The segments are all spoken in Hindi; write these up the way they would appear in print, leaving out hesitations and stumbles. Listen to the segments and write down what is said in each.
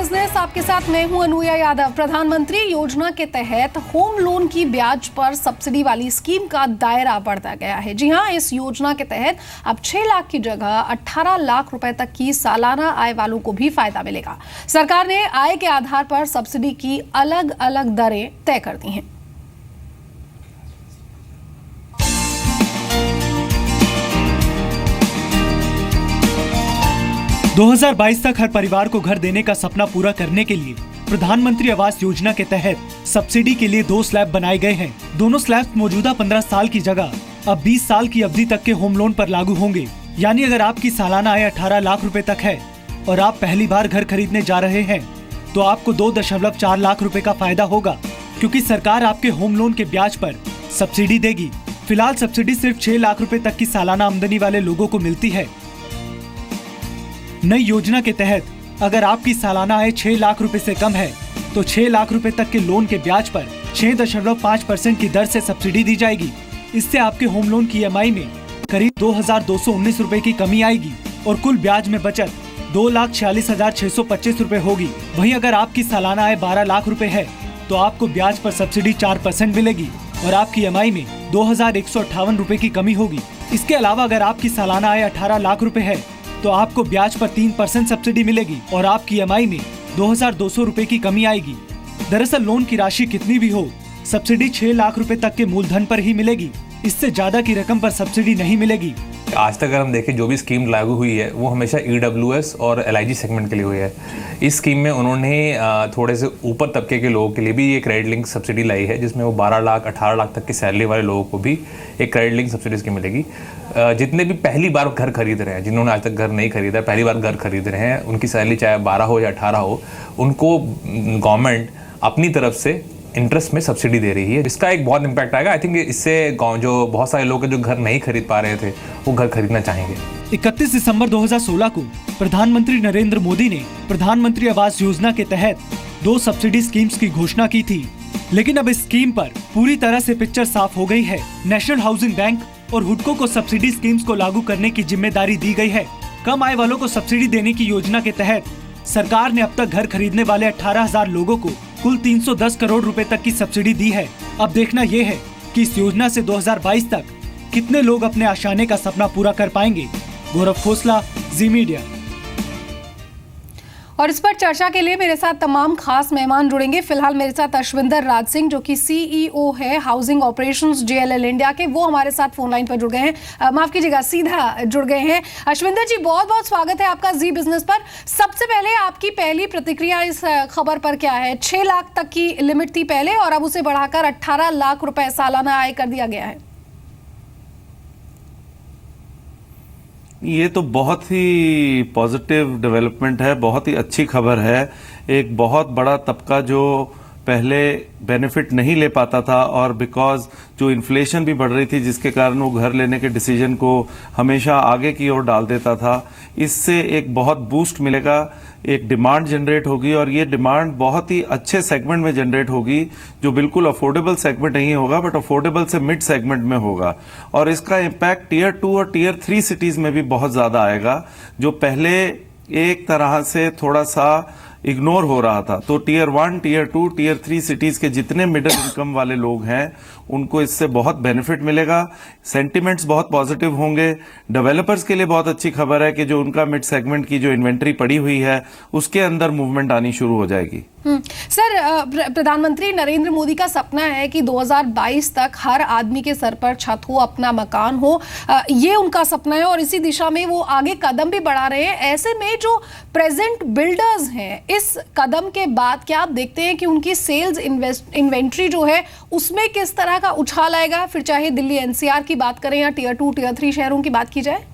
बिजनेस आपके साथ मैं हूं अनुया यादव। प्रधानमंत्री योजना के तहत होम लोन की ब्याज पर सब्सिडी वाली स्कीम का दायरा बढ़ाया गया है। जी हां, इस योजना के तहत अब 6 लाख की जगह 18 लाख रुपए तक की सालाना आय वालों को भी फायदा मिलेगा। सरकार ने आय के आधार पर सब्सिडी की अलग अलग दरें तय कर दी हैं। दो 2022 तक हर परिवार को घर देने का सपना पूरा करने के लिए प्रधानमंत्री आवास योजना के तहत सब्सिडी के लिए 2 स्लैब बनाए गए हैं। दोनों स्लैब मौजूदा 15 साल की जगह अब 20 साल की अवधि तक के होम लोन पर लागू होंगे। यानी अगर आपकी सालाना आय 18 लाख रुपए तक है और आप पहली बार घर खरीदने जा रहे हैं तो आपको 2.4 लाख रुपए का फायदा होगा, क्योंकि सरकार आपके होम लोन के ब्याज पर सब्सिडी देगी। फिलहाल सब्सिडी सिर्फ 6 लाख रुपए तक की सालाना आमदनी वाले लोगों को मिलती है। नई योजना के तहत अगर आपकी सालाना आय 6 लाख रुपए से कम है तो 6 लाख रुपए तक के लोन के ब्याज पर 6.5% की दर से सब्सिडी दी जाएगी। इससे आपके होम लोन की EMI में करीब 2,219 रुपए की कमी आएगी और कुल ब्याज में बचत 2,46,625 रुपए होगी। वहीं अगर आपकी सालाना आय 12 लाख रुपए है तो आपको ब्याज पर सब्सिडी 4% मिलेगी और आपकी EMI में 2,158 रुपए की कमी होगी। इसके अलावा अगर आपकी सालाना आय 18 लाख रुपए है तो आपको ब्याज पर 3% सब्सिडी मिलेगी और आपकी EMI में 2,200 रुपए की कमी आएगी। दरअसल लोन की राशि कितनी भी हो, सब्सिडी 6 लाख रुपए तक के मूलधन पर ही मिलेगी। इससे ज्यादा की रकम पर सब्सिडी नहीं मिलेगी। आज तक अगर हम देखें जो भी स्कीम लागू हुई है वो हमेशा EWS और LIG सेगमेंट के लिए हुई है। इस स्कीम में उन्होंने थोड़े से ऊपर तबके के लोगों के लिए भी ये क्रेडिट लिंक सब्सिडी लाई है, जिसमें वो 12 लाख 18 लाख तक की सैलरी वाले लोगों को भी एक क्रेडिट लिंक सब्सिडी स्कीम मिलेगी। जितने भी पहली बार घर खरीद रहे हैं, जिन्होंने आज तक घर नहीं खरीदा, पहली बार घर खरीद रहे हैं, उनकी सैलरी चाहे 12 हो या 18 हो, उनको गवर्नमेंट अपनी तरफ से इंटरेस्ट में सब्सिडी दे रही है। इसका एक बहुत इम्पैक्ट आएगा। आई थिंक इससे जो बहुत सारे लोग हैं जो घर नहीं खरीद पा रहे थे वो घर खरीदना चाहेंगे। 31 दिसंबर 2016 को प्रधानमंत्री नरेंद्र मोदी ने प्रधानमंत्री आवास योजना के तहत 2 सब्सिडी स्कीम्स की घोषणा की थी, लेकिन अब इस स्कीम पर पूरी तरह से पिक्चर साफ हो गई है। नेशनल हाउसिंग बैंक और हुडको को सब्सिडी स्कीम्स को लागू करने की जिम्मेदारी दी गई है। कम आय वालों को सब्सिडी देने की योजना के तहत सरकार ने अब तक घर खरीदने वाले 18,000 लोगों को कुल 310 करोड़ रुपए तक की सब्सिडी दी है। अब देखना ये है कि इस योजना से 2022 तक कितने लोग अपने आशाने का सपना पूरा कर पाएंगे। गौरव खोसला, जी मीडिया। और इस पर चर्चा के लिए मेरे साथ तमाम खास मेहमान जुड़ेंगे। फिलहाल मेरे साथ अश्विंदर राज सिंह जो कि CEO है हाउसिंग ऑपरेशंस JLL इंडिया के, वो हमारे साथ फोन लाइन पर जुड़ गए हैं। माफ कीजिएगा, सीधा जुड़ गए हैं। अश्विंदर जी, बहुत बहुत स्वागत है आपका जी बिजनेस पर। सबसे पहले आपकी पहली प्रतिक्रिया इस खबर पर क्या है? 6 लाख तक की लिमिट थी पहले और अब उसे बढ़ाकर 18 लाख रुपए सालाना आय कर दिया गया है। ये तो बहुत ही पॉजिटिव डेवलपमेंट है, बहुत ही अच्छी खबर है। एक बहुत बड़ा तबका जो पहले बेनिफिट नहीं ले पाता था और बिकॉज जो इन्फ्लेशन भी बढ़ रही थी जिसके कारण वो घर लेने के डिसीजन को हमेशा आगे की ओर डाल देता था, इससे एक बहुत बूस्ट मिलेगा, एक डिमांड जनरेट होगी और ये डिमांड बहुत ही अच्छे सेगमेंट में जनरेट होगी जो बिल्कुल अफोर्डेबल सेगमेंट नहीं होगा बट अफोर्डेबल से मिड सेगमेंट में होगा। और इसका इम्पैक्ट Tier 2 और Tier 3 सिटीज में भी बहुत ज्यादा आएगा, जो पहले एक तरह से थोड़ा सा इग्नोर हो रहा था। तो Tier 1, Tier 2, Tier 3 सिटीज के जितने मिडिल इनकम वाले लोग हैं उनको इससे बहुत बेनिफिट मिलेगा। सेंटिमेंट्स बहुत पॉजिटिव होंगे। डेवलपर्स के लिए बहुत अच्छी खबर है कि जो उनका मिड सेगमेंट की जो इन्वेंट्री पड़ी हुई है उसके अंदर मूवमेंट आनी शुरू हो जाएगी। सर, प्रधानमंत्री नरेंद्र मोदी का सपना है कि 2022 तक हर आदमी के सर पर छत हो, अपना मकान हो। ये उनका सपना है और इसी दिशा में वो आगे कदम भी बढ़ा रहे हैं। ऐसे में जो प्रेजेंट बिल्डर्स हैं, इस कदम के बाद क्या आप देखते हैं कि उनकी सेल्स इन्वेंट्री जो है उसमें किस तरह का उछाल आएगा? फिर चाहे दिल्ली NCR की बात करें या Tier 2, Tier 3 शहरों की बात की जाए।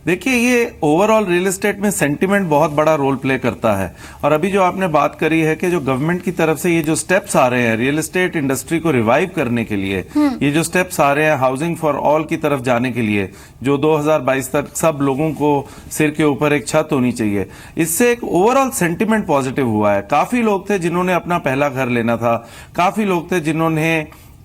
देखिए, ये ओवरऑल रियल एस्टेट में सेंटिमेंट बहुत बड़ा रोल प्ले करता है और अभी जो आपने बात करी है कि जो गवर्नमेंट की तरफ से ये जो स्टेप्स आ रहे हैं रियल एस्टेट इंडस्ट्री को रिवाइव करने के लिए, ये जो स्टेप्स आ रहे हैं हाउसिंग फॉर ऑल की तरफ जाने के लिए, जो 2022 तक सब लोगों को सिर के ऊपर एक छत होनी चाहिए, इससे एक ओवरऑल सेंटिमेंट पॉजिटिव हुआ है। काफी लोग थे जिन्होंने अपना पहला घर लेना था, काफी लोग थे जिन्होंने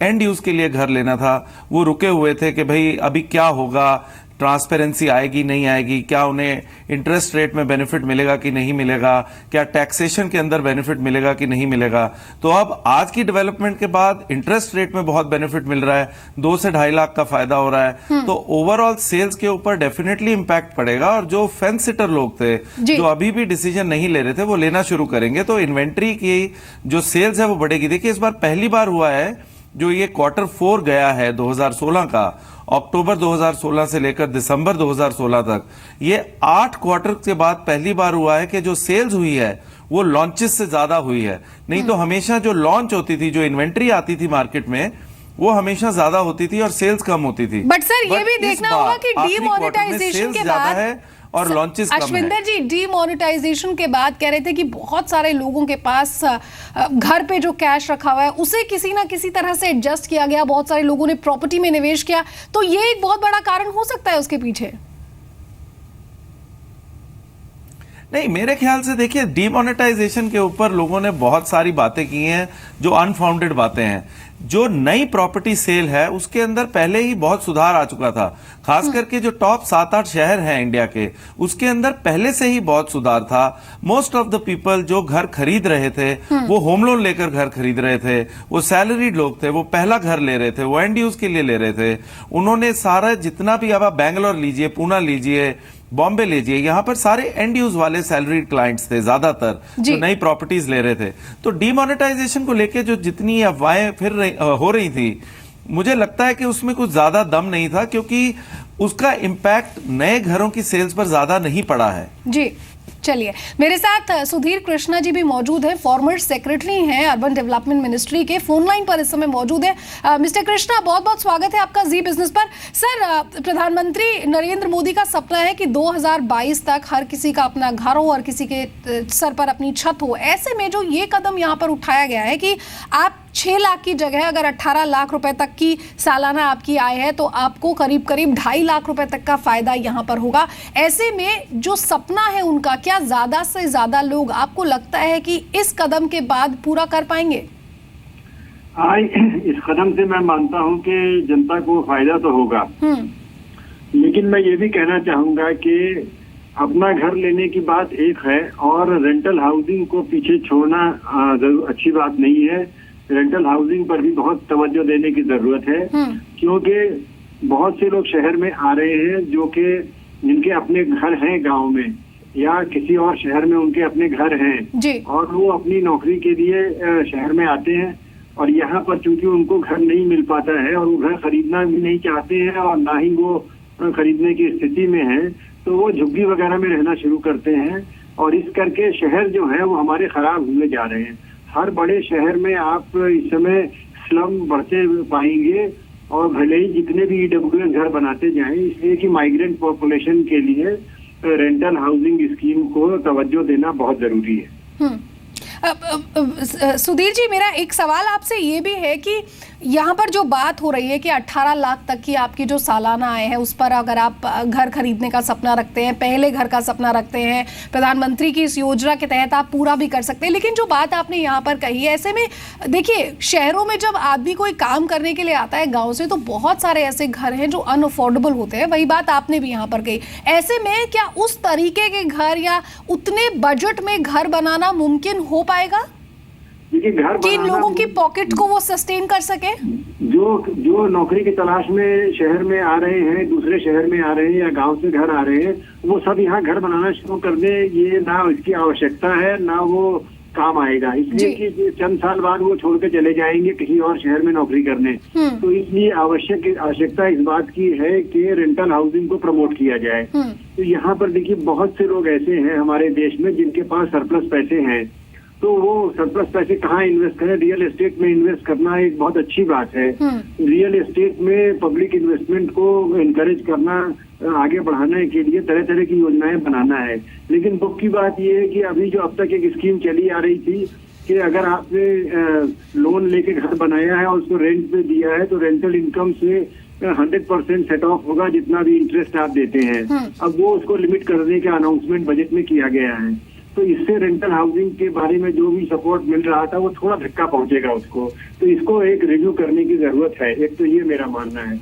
एंड यूज के लिए घर लेना था, वो रुके हुए थे कि भाई अभी क्या होगा, ट्रांसपेरेंसी आएगी नहीं आएगी, क्या उन्हें इंटरेस्ट रेट में बेनिफिट मिलेगा कि नहीं मिलेगा, क्या टैक्सेशन के अंदर बेनिफिट मिलेगा कि नहीं मिलेगा। तो अब आज की डेवलपमेंट के बाद इंटरेस्ट रेट में बहुत बेनिफिट मिल रहा है, 2 से 2.5 लाख का फायदा हो रहा है, तो ओवरऑल सेल्स के ऊपर डेफिनेटली इंपैक्ट पड़ेगा। और जो फेंस सिटर लोग थे जो अभी भी डिसीजन नहीं ले रहे थे वो लेना शुरू करेंगे, तो इन्वेंट्री की जो सेल्स है वो बढ़ेगी। देखिए इस बार पहली बार हुआ है जो ये Q4 गया है 2016 का, अक्टूबर 2016 से लेकर दिसंबर 2016 तक, ये 8 क्वार्टर के बाद पहली बार हुआ है कि जो सेल्स हुई है वो लॉन्चेस से ज्यादा हुई है। नहीं तो हमेशा जो लॉन्च होती थी, जो इन्वेंट्री आती थी मार्केट में, वो हमेशा ज्यादा होती थी और सेल्स कम होती थी। बट सर ये भी देखना होगा कि डीमोनेटाइजेशन के बाद है और लॉन्चेस कम है। अश्विंदर जी, डीमोनेटाइजेशन के बाद कह रहे थे कि बहुत सारे लोगों के पास घर पे जो कैश रखा हुआ है उसे किसी ना किसी तरह से एडजस्ट किया गया, बहुत सारे लोगों ने प्रॉपर्टी में निवेश किया, तो ये एक बहुत बड़ा कारण हो सकता है उसके पीछे। नहीं, मेरे ख्याल से देखिए डीमोनेटाइजेशन के ऊपर लोगों ने बहुत सारी बातें की हैं जो अनफाउंडेड बातें हैं। जो नई प्रॉपर्टी सेल है उसके अंदर पहले ही बहुत सुधार आ चुका था, खास करके जो टॉप 7-8 शहर हैं इंडिया के, उसके अंदर पहले से ही बहुत सुधार था। मोस्ट ऑफ द पीपल जो घर खरीद रहे थे वो होम लोन लेकर घर खरीद रहे थे, वो सैलरीड लोग थे, वो पहला घर ले रहे थे, वो एंड यूज के लिए ले रहे थे। उन्होंने सारा जितना भी, अब आप बैंगलोर लीजिए, पूना लीजिए, बॉम्बे लीजिए, यहाँ पर सारे एंड यूज वाले सैलरीड क्लाइंट्स थे ज्यादातर जो नई प्रॉपर्टीज ले रहे थे। तो डीमोनेटाइजेशन को लेके जो जितनी अफवाहें हो रही थी, मुझे लगता है कि उसमें कुछ ज्यादा दम नहीं था, क्योंकि उसका इम्पैक्ट नए घरों की सेल्स पर ज्यादा नहीं पड़ा है। जी चलिए, मेरे साथ सुधीर कृष्णा जी भी मौजूद हैं, फॉर्मर सेक्रेटरी हैं अर्बन डेवलपमेंट मिनिस्ट्री के, फोन लाइन पर इस समय मौजूद है। मिस्टर कृष्णा, बहुत बहुत स्वागत है आपका जी बिजनेस पर। सर, प्रधानमंत्री नरेंद्र मोदी का सपना है कि 2022 तक हर किसी का अपना घर हो और किसी के सर पर अपनी छत हो। ऐसे में जो ये कदम यहाँ पर उठाया गया है कि आप 6 लाख की जगह अगर 18 लाख रुपए तक की सालाना आपकी आय है तो आपको करीब करीब 2.5 लाख रुपए तक का फायदा यहाँ पर होगा। ऐसे में जो सपना है उनका, क्या ज्यादा से ज्यादा लोग आपको लगता है कि इस कदम के बाद पूरा कर पाएंगे? इस कदम से मैं मानता हूँ कि जनता को फायदा तो होगा, लेकिन मैं ये भी कहना चाहूंगा कि अपना घर लेने की बात एक है और रेंटल हाउसिंग को पीछे छोड़ना अच्छी बात नहीं है। रेंटल हाउसिंग पर भी बहुत तवज्जो देने की जरूरत है, क्योंकि बहुत से लोग शहर में आ रहे हैं जो कि जिनके अपने घर हैं गांव में या किसी और शहर में उनके अपने घर हैं और वो अपनी नौकरी के लिए शहर में आते हैं और यहाँ पर चूंकि उनको घर नहीं मिल पाता है और वो घर खरीदना भी नहीं चाहते हैं और ना ही वो खरीदने की स्थिति में है, तो वो झुग्गी वगैरह में रहना शुरू करते हैं और इस करके शहर जो है वो हमारे खराब हुए जा रहे हैं। हर बड़े शहर में आप इस समय स्लम बढ़ते पाएंगे और भले ही जितने भी EWS घर बनाते जाएं, इसलिए कि माइग्रेंट पॉपुलेशन के लिए रेंटल हाउसिंग स्कीम को तवज्जो देना बहुत जरूरी है। सुधीर जी, मेरा एक सवाल आपसे ये भी है कि यहाँ पर जो बात हो रही है कि 18 लाख तक की आपकी जो सालाना आय है उस पर अगर आप घर खरीदने का सपना रखते हैं, पहले घर का सपना रखते हैं, प्रधानमंत्री की इस योजना के तहत आप पूरा भी कर सकते हैं। लेकिन जो बात आपने यहाँ पर कही है, ऐसे में देखिए शहरों में जब आदमी कोई काम करने के लिए आता है गाँव से, तो बहुत सारे ऐसे घर हैं जो अनअफोर्डेबल होते हैं। वही बात आपने भी यहाँ पर कही। ऐसे में क्या उस तरीके के घर या उतने बजट में घर बनाना मुमकिन हो पाएगा देखिए घर कि इन लोगों की पॉकेट को वो सस्टेन कर सके? जो नौकरी की तलाश में शहर में आ रहे हैं, दूसरे शहर में आ रहे हैं या गांव से घर आ रहे हैं, वो सब यहाँ घर बनाना शुरू कर दे, ये ना इसकी आवश्यकता है ना वो काम आएगा, इसलिए कि चंद साल बाद वो छोड़ के चले जाएंगे किसी और शहर में नौकरी करने। तो इसलिए आवश्यकता इस बात की है कि रेंटल हाउसिंग को प्रमोट किया जाए। तो यहाँ पर देखिए बहुत से लोग ऐसे हैं हमारे देश में जिनके पास सरप्लस पैसे हैं, तो वो सरप्लस पैसे कहाँ इन्वेस्ट करें? रियल एस्टेट में इन्वेस्ट करना एक बहुत अच्छी बात है। रियल एस्टेट में पब्लिक इन्वेस्टमेंट को एनकरेज करना, आगे बढ़ाने के लिए तरह तरह की योजनाएं बनाना है। लेकिन दुख की बात ये है कि अभी जो अब तक एक स्कीम चली आ रही थी कि अगर आपने लोन लेके घर बनाया है और उसको रेंट पे दिया है तो रेंटल इनकम से 100% सेट ऑफ होगा जितना भी इंटरेस्ट आप देते हैं। अब वो उसको लिमिट करने का अनाउंसमेंट बजट में किया गया है, तो इससे रेंटल हाउसिंग के बारे में जो भी सपोर्ट मिल रहा था वो थोड़ा धक्का पहुंचेगा उसको। तो इसको एक रिव्यू करने की जरूरत है, एक तो ये मेरा मानना है।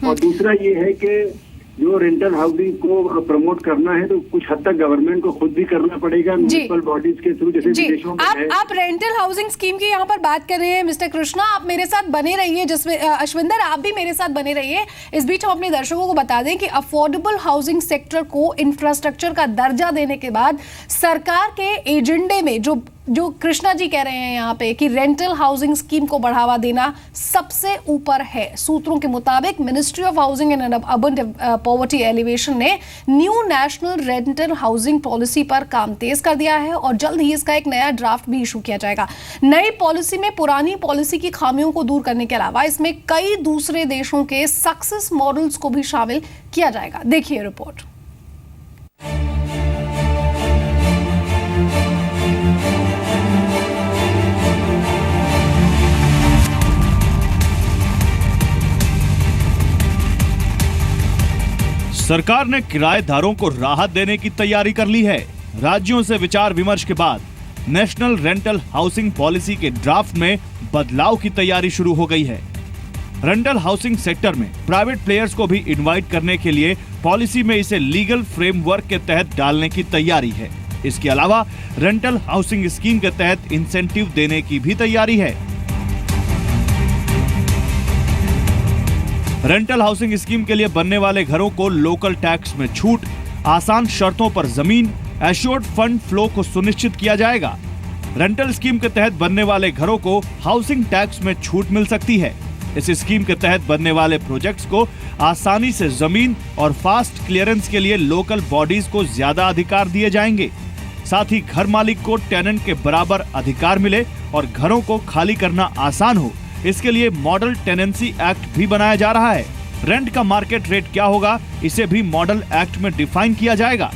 और दूसरा ये है कि जो रेंटल हाउसिंग को प्रमोट करना है तो कुछ हद तक गवर्नमेंट को खुद भी करना पड़ेगा म्युनिसिपल बॉडीज के थ्रू, जैसे जी, विदेशों में है। आप रेंटल हाउसिंग स्कीम की यहाँ पर बात कर रहे हैं मिस्टर कृष्णा, आप मेरे साथ बने रहिए, जिसमें अश्विंदर आप भी मेरे साथ बने रहिए। इस बीच हम अपने दर्शकों को बता दें कि अफोर्डेबल हाउसिंग सेक्टर को इंफ्रास्ट्रक्चर का दर्जा देने के बाद सरकार के एजेंडे में जो कृष्णा जी कह रहे हैं यहाँ पे कि रेंटल हाउसिंग स्कीम को बढ़ावा देना सबसे ऊपर है। सूत्रों के मुताबिक ministry of housing and urban poverty alleviation ने new national rental housing policy पर काम तेज कर दिया है और जल्द ही इसका एक नया ड्राफ्ट भी इशू किया जाएगा। नई पॉलिसी में पुरानी पॉलिसी की खामियों को दूर करने के अलावा इसमें कई दूसरे देशों के सक्सेस मॉडल्स को भी शामिल किया जाएगा। देखिए रिपोर्ट। सरकार ने किराएदारों को राहत देने की तैयारी कर ली है। राज्यों से विचार विमर्श के बाद नेशनल रेंटल हाउसिंग पॉलिसी के ड्राफ्ट में बदलाव की तैयारी शुरू हो गई है। रेंटल हाउसिंग सेक्टर में प्राइवेट प्लेयर्स को भी इनवाइट करने के लिए पॉलिसी में इसे लीगल फ्रेमवर्क के तहत डालने की तैयारी है। इसके अलावा रेंटल हाउसिंग स्कीम के तहत इंसेंटिव देने की भी तैयारी है। रेंटल हाउसिंग स्कीम के लिए बनने वाले घरों को लोकल टैक्स में छूट, आसान शर्तों पर जमीन, एश्योर्ड फंड फ्लो को सुनिश्चित किया जाएगा। रेंटल स्कीम के तहत बनने वाले घरों को हाउसिंग टैक्स में छूट मिल सकती है। इस स्कीम के तहत बनने वाले प्रोजेक्ट्स को आसानी से जमीन और फास्ट क्लियरेंस के लिए लोकल बॉडीज को ज्यादा अधिकार दिए जाएंगे। साथ ही घर मालिक को टेनेंट के बराबर अधिकार मिले और घरों को खाली करना आसान हो, इसके लिए मॉडल टेनेंसी एक्ट भी बनाया जा रहा है। रेंट का मार्केट रेट क्या होगा, इसे भी मॉडल एक्ट में डिफाइन किया जाएगा।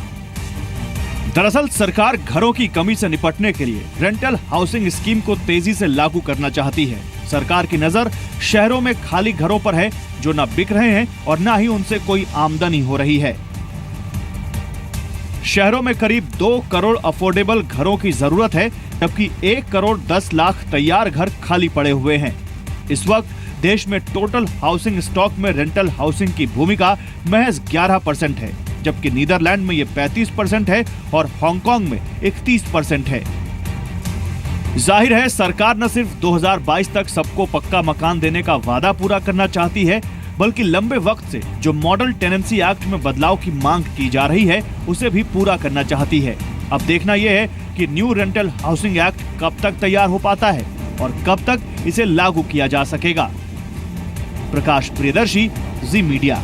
दरअसल सरकार घरों की कमी से निपटने के लिए रेंटल हाउसिंग स्कीम को तेजी से लागू करना चाहती है। सरकार की नजर शहरों में खाली घरों पर है जो न बिक रहे हैं और न ही उनसे कोई आमदनी हो रही है। शहरों में करीब 2 करोड़ अफोर्डेबल घरों की जरूरत है, जबकि 1 करोड़ 10 लाख तैयार घर खाली पड़े हुए हैं। इस वक्त देश में टोटल हाउसिंग स्टॉक में रेंटल हाउसिंग की भूमिका महज 11% है, जबकि नीदरलैंड में ये 35% है और हांगकांग में 31% है। जाहिर है सरकार न सिर्फ 2022 तक सबको पक्का मकान देने का वादा पूरा करना चाहती है, बल्कि लंबे वक्त से जो मॉडल टेनेंसी एक्ट में बदलाव की मांग की जा रही है उसे भी पूरा करना चाहती है। अब देखना यह है कि न्यू रेंटल हाउसिंग एक्ट कब तक तैयार हो पाता है और कब तक इसे लागू किया जा सकेगा। प्रकाश प्रियदर्शी, जी मीडिया।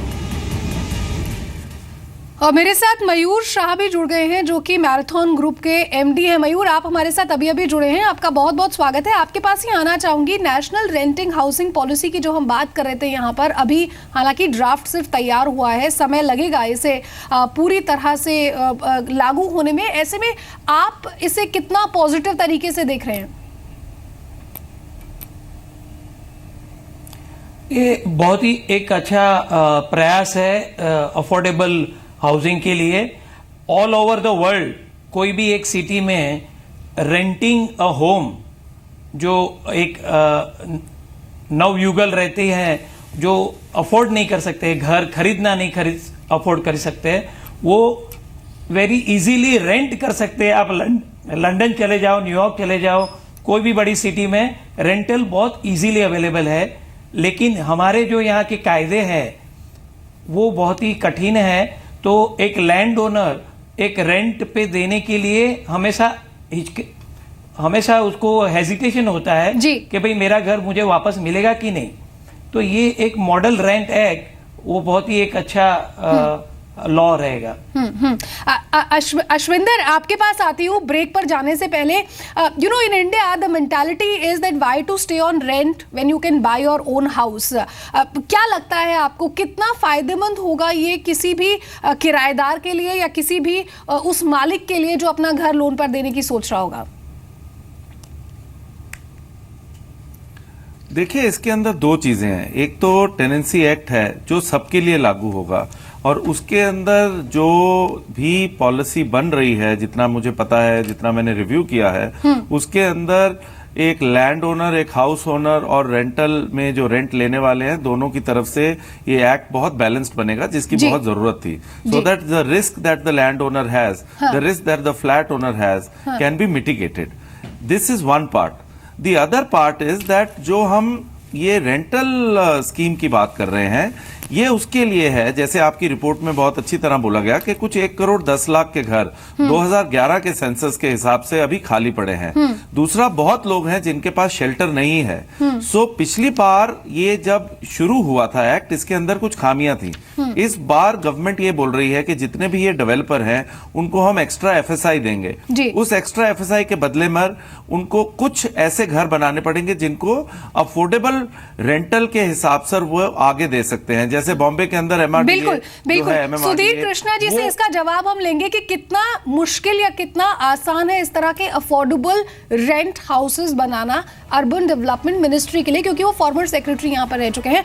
और मेरे साथ मयूर शाह भी जुड़ गए हैं जो कि मैराथन ग्रुप के एमडी हैं। मयूर, आप हमारे साथ अभी जुड़े हैं, आपका बहुत बहुत स्वागत है। आपके पास ही आना चाहूंगी, नेशनल रेंटिंग हाउसिंग पॉलिसी की जो हम बात कर रहे थे यहाँ पर, अभी हालांकि ड्राफ्ट सिर्फ तैयार हुआ है, समय लगेगा इसे पूरी तरह से लागू होने में। ऐसे में आप इसे कितना पॉजिटिव तरीके से देख रहे हैं? ये बहुत ही एक अच्छा प्रयास है अफोर्डेबल हाउसिंग के लिए। ऑल ओवर द वर्ल्ड कोई भी एक सिटी में रेंटिंग अ होम, जो एक नवयुगल रहते हैं जो अफोर्ड नहीं कर सकते, घर खरीदना नहीं अफोर्ड कर सकते, वो वेरी इजीली रेंट कर सकते हैं। आप लंदन चले जाओ, न्यूयॉर्क चले जाओ, कोई भी बड़ी सिटी में रेंटल बहुत इजीली अवेलेबल है। लेकिन हमारे जो यहाँ के कायदे हैं वो बहुत ही कठिन है। तो एक लैंड ओनर एक रेंट पे देने के लिए हमेशा उसको हेजिटेशन होता है कि भाई मेरा घर मुझे वापस मिलेगा कि नहीं। तो ये एक मॉडल रेंट एक्ट वो बहुत ही एक अच्छा लॉ रहेगा। अश्विंदर, आपके पास आती हूँ ब्रेक पर जाने से पहले। You know, in India the mentality is that why to stay on rent when you can buy your own house. क्या लगता है आपको, कितना फायदेमंद होगा ये किसी भी किराएदार के लिए या किसी भी उस मालिक के लिए जो अपना घर लोन पर देने की सोच रहा होगा? देखिए, इसके अंदर 2 चीजें हैं। एक तो टेनेंसी एक्ट है जो सबके लिए लागू होगा, और उसके अंदर जो भी पॉलिसी बन रही है, जितना मुझे पता है, जितना मैंने रिव्यू किया है, उसके अंदर एक लैंड ओनर, एक हाउस ओनर और रेंटल में जो रेंट लेने वाले हैं, दोनों की तरफ से ये एक्ट बहुत बैलेंस्ड बनेगा, जिसकी जी। बहुत जरूरत थी, so that the risk that the land owner has, the risk that the flat owner has can be mitigated. This is one part. The other part is that जो हम ये रेंटल स्कीम की बात कर रहे हैं, ये उसके लिए है, जैसे आपकी रिपोर्ट में बहुत अच्छी तरह बोला गया कि कुछ 1 करोड़ 10 लाख के घर 2011 के सेंसस के हिसाब से अभी खाली पड़े हैं. दूसरा, बहुत लोग हैं जिनके पास शेल्टर नहीं है. सो पिछली बार ये जब शुरू हुआ था एक्ट, इसके अंदर कुछ खामियां थी. इस बार गवर्नमेंट ये बोल रही है कि जितने भी ये डेवलपर हैं उनको हम एक्स्ट्रा एफएसआई देंगे. जी। उस एक्स्ट्रा एफएसआई के बदले में उनको कुछ ऐसे घर बनाने पड़ेंगे जिनको अफोर्डेबल रेंटल के हिसाब से वो आगे दे सकते हैं. जैसे बॉम्बे के अंदर एमआरडीए बिल्कुल बिल्कुल. MMRDA, सुधीर कृष्णा जी से इसका जवाब हम लेंगे कि कितना मुश्किल या कितना आसान है इस तरह के अफोर्डेबल रेंट हाउसेस बनाना अर्बन डेवलपमेंट मिनिस्ट्री के लिए, क्योंकि वो फॉर्मर सेक्रेटरी यहां पर रह चुके हैं.